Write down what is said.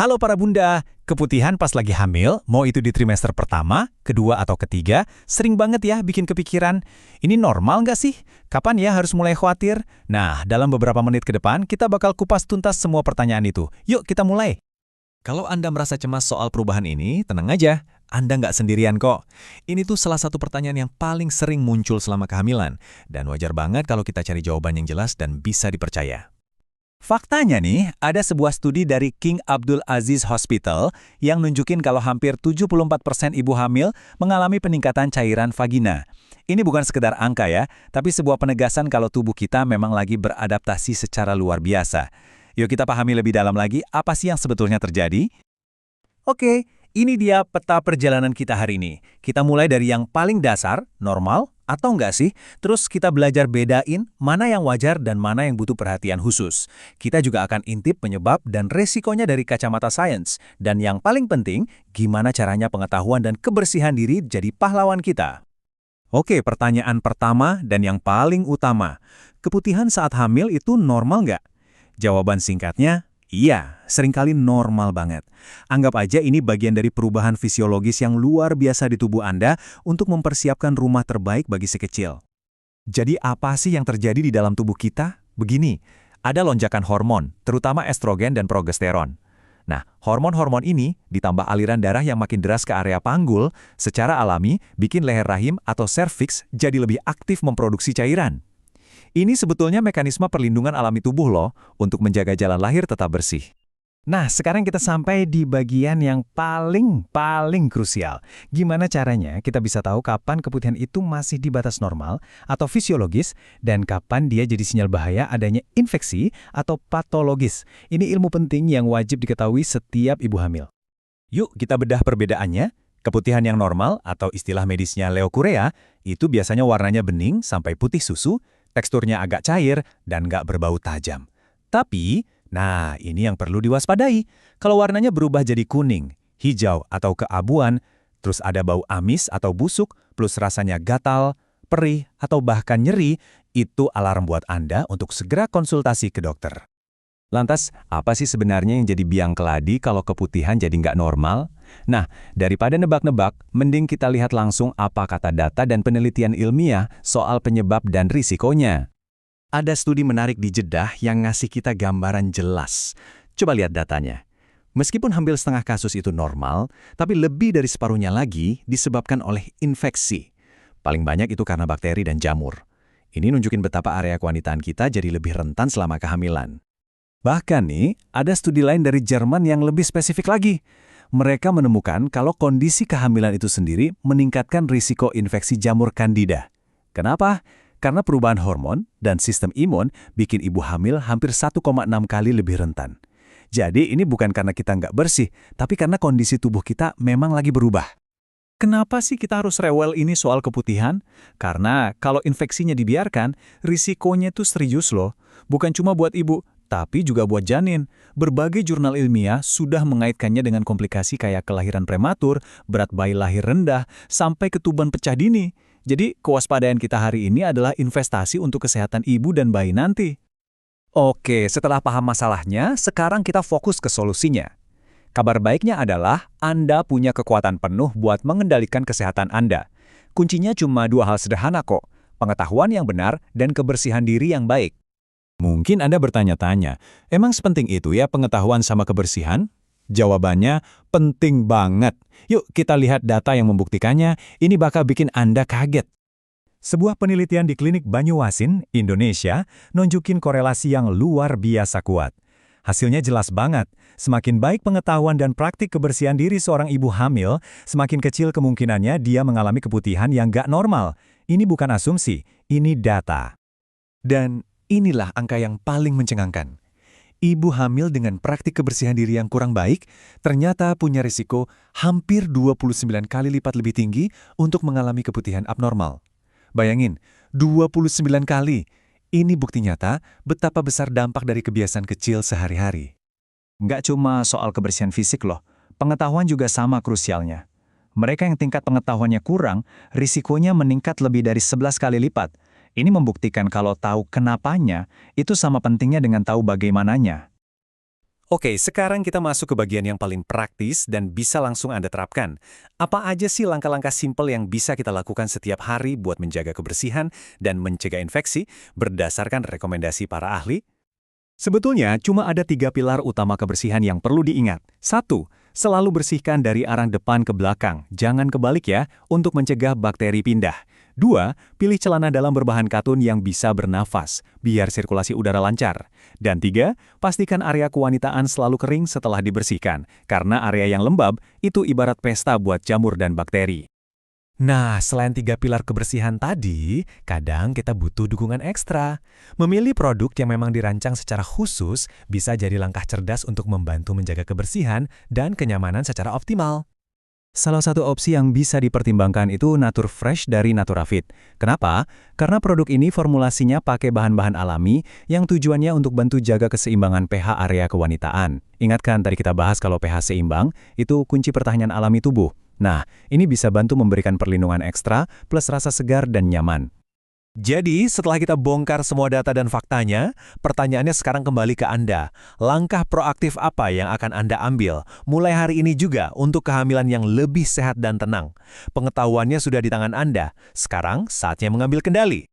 Halo para bunda, keputihan pas lagi hamil, mau itu di trimester pertama, kedua atau ketiga, sering banget ya bikin kepikiran, ini normal nggak sih? Kapan ya harus mulai khawatir? Nah, dalam beberapa menit ke depan, kita bakal kupas tuntas semua pertanyaan itu. Yuk kita mulai. Kalau Anda merasa cemas soal perubahan ini, tenang aja. Anda nggak sendirian kok. Ini tuh salah satu pertanyaan yang paling sering muncul selama kehamilan. Dan wajar banget kalau kita cari jawaban yang jelas dan bisa dipercaya. Faktanya nih, ada sebuah studi dari King Abdul Aziz Hospital yang nunjukin kalau hampir 74% ibu hamil mengalami peningkatan cairan vagina. Ini bukan sekedar angka ya, tapi sebuah penegasan kalau tubuh kita memang lagi beradaptasi secara luar biasa. Yuk kita pahami lebih dalam lagi apa sih yang sebetulnya terjadi? Oke, ini dia peta perjalanan kita hari ini. Kita mulai dari yang paling dasar, normal, atau enggak sih? Terus kita belajar bedain mana yang wajar dan mana yang butuh perhatian khusus. Kita juga akan intip penyebab dan resikonya dari kacamata sains. Dan yang paling penting, gimana caranya pengetahuan dan kebersihan diri jadi pahlawan kita. Oke, pertanyaan pertama dan yang paling utama. Keputihan saat hamil itu normal nggak? Jawaban singkatnya, iya, seringkali normal banget. Anggap aja ini bagian dari perubahan fisiologis yang luar biasa di tubuh Anda untuk mempersiapkan rumah terbaik bagi si kecil. Jadi apa sih yang terjadi di dalam tubuh kita? Begini, ada lonjakan hormon, terutama estrogen dan progesteron. Nah, hormon-hormon ini ditambah aliran darah yang makin deras ke area panggul, secara alami bikin leher rahim atau serviks jadi lebih aktif memproduksi cairan. Ini sebetulnya mekanisme perlindungan alami tubuh loh, untuk menjaga jalan lahir tetap bersih. Nah, sekarang kita sampai di bagian yang paling krusial. Gimana caranya kita bisa tahu kapan keputihan itu masih di batas normal atau fisiologis, dan kapan dia jadi sinyal bahaya adanya infeksi atau patologis. Ini ilmu penting yang wajib diketahui setiap ibu hamil. Yuk kita bedah perbedaannya. Keputihan yang normal atau istilah medisnya leukorea, itu biasanya warnanya bening sampai putih susu, teksturnya agak cair, dan nggak berbau tajam. Tapi, nah ini yang perlu diwaspadai. Kalau warnanya berubah jadi kuning, hijau, atau keabuan, terus ada bau amis atau busuk, plus rasanya gatal, perih, atau bahkan nyeri, itu alarm buat Anda untuk segera konsultasi ke dokter. Lantas, apa sih sebenarnya yang jadi biang keladi kalau keputihan jadi nggak normal? Nah, daripada nebak-nebak, mending kita lihat langsung apa kata data dan penelitian ilmiah soal penyebab dan risikonya. Ada studi menarik di Jeddah yang ngasih kita gambaran jelas. Coba lihat datanya. Meskipun hampir setengah kasus itu normal, tapi lebih dari separuhnya lagi disebabkan oleh infeksi. Paling banyak itu karena bakteri dan jamur. Ini nunjukin betapa area kewanitaan kita jadi lebih rentan selama kehamilan. Bahkan nih, ada studi lain dari Jerman yang lebih spesifik lagi. Mereka menemukan kalau kondisi kehamilan itu sendiri meningkatkan risiko infeksi jamur Candida. Kenapa? Karena perubahan hormon dan sistem imun bikin ibu hamil hampir 1,6 kali lebih rentan. Jadi ini bukan karena kita nggak bersih, tapi karena kondisi tubuh kita memang lagi berubah. Kenapa sih kita harus rewel ini soal keputihan? Karena kalau infeksinya dibiarkan, risikonya itu serius loh. Bukan cuma buat ibu, tapi juga buat janin. Berbagai jurnal ilmiah sudah mengaitkannya dengan komplikasi kayak kelahiran prematur, berat bayi lahir rendah, sampai ketuban pecah dini. Jadi, kewaspadaan kita hari ini adalah investasi untuk kesehatan ibu dan bayi nanti. Oke, setelah paham masalahnya, sekarang kita fokus ke solusinya. Kabar baiknya adalah Anda punya kekuatan penuh buat mengendalikan kesehatan Anda. Kuncinya cuma dua hal sederhana kok, pengetahuan yang benar dan kebersihan diri yang baik. Mungkin Anda bertanya-tanya, emang sepenting itu ya pengetahuan sama kebersihan? Jawabannya, penting banget. Yuk kita lihat data yang membuktikannya, ini bakal bikin Anda kaget. Sebuah penelitian di Klinik Banyuasin, Indonesia, nunjukin korelasi yang luar biasa kuat. Hasilnya jelas banget, semakin baik pengetahuan dan praktik kebersihan diri seorang ibu hamil, semakin kecil kemungkinannya dia mengalami keputihan yang nggak normal. Ini bukan asumsi, ini data. Dan inilah angka yang paling mencengangkan. Ibu hamil dengan praktik kebersihan diri yang kurang baik ternyata punya risiko hampir 29 kali lipat lebih tinggi untuk mengalami keputihan abnormal. Bayangin, 29 kali. Ini bukti nyata betapa besar dampak dari kebiasaan kecil sehari-hari. Nggak cuma soal kebersihan fisik loh, pengetahuan juga sama krusialnya. Mereka yang tingkat pengetahuannya kurang, risikonya meningkat lebih dari 11 kali lipat. Ini membuktikan kalau tahu kenapanya, itu sama pentingnya dengan tahu bagaimananya. Oke, sekarang kita masuk ke bagian yang paling praktis dan bisa langsung Anda terapkan. Apa aja sih langkah-langkah simpel yang bisa kita lakukan setiap hari buat menjaga kebersihan dan mencegah infeksi berdasarkan rekomendasi para ahli? Sebetulnya, cuma ada 3 pilar utama kebersihan yang perlu diingat. 1. Selalu bersihkan dari arah depan ke belakang, jangan kebalik ya, untuk mencegah bakteri pindah. 2. Pilih celana dalam berbahan katun yang bisa bernafas, biar sirkulasi udara lancar. Dan 3. Pastikan area kewanitaan selalu kering setelah dibersihkan, karena area yang lembab itu ibarat pesta buat jamur dan bakteri. Nah, selain 3 pilar kebersihan tadi, kadang kita butuh dukungan ekstra. Memilih produk yang memang dirancang secara khusus bisa jadi langkah cerdas untuk membantu menjaga kebersihan dan kenyamanan secara optimal. Salah satu opsi yang bisa dipertimbangkan itu Natur Fresh dari Naturafit. Kenapa? Karena produk ini formulasinya pakai bahan-bahan alami yang tujuannya untuk bantu jaga keseimbangan pH area kewanitaan. Ingatkan tadi kita bahas kalau pH seimbang, itu kunci pertahanan alami tubuh. Nah, ini bisa bantu memberikan perlindungan ekstra plus rasa segar dan nyaman. Jadi, setelah kita bongkar semua data dan faktanya, pertanyaannya sekarang kembali ke Anda. Langkah proaktif apa yang akan Anda ambil mulai hari ini juga untuk kehamilan yang lebih sehat dan tenang? Pengetahuannya sudah di tangan Anda. Sekarang saatnya mengambil kendali.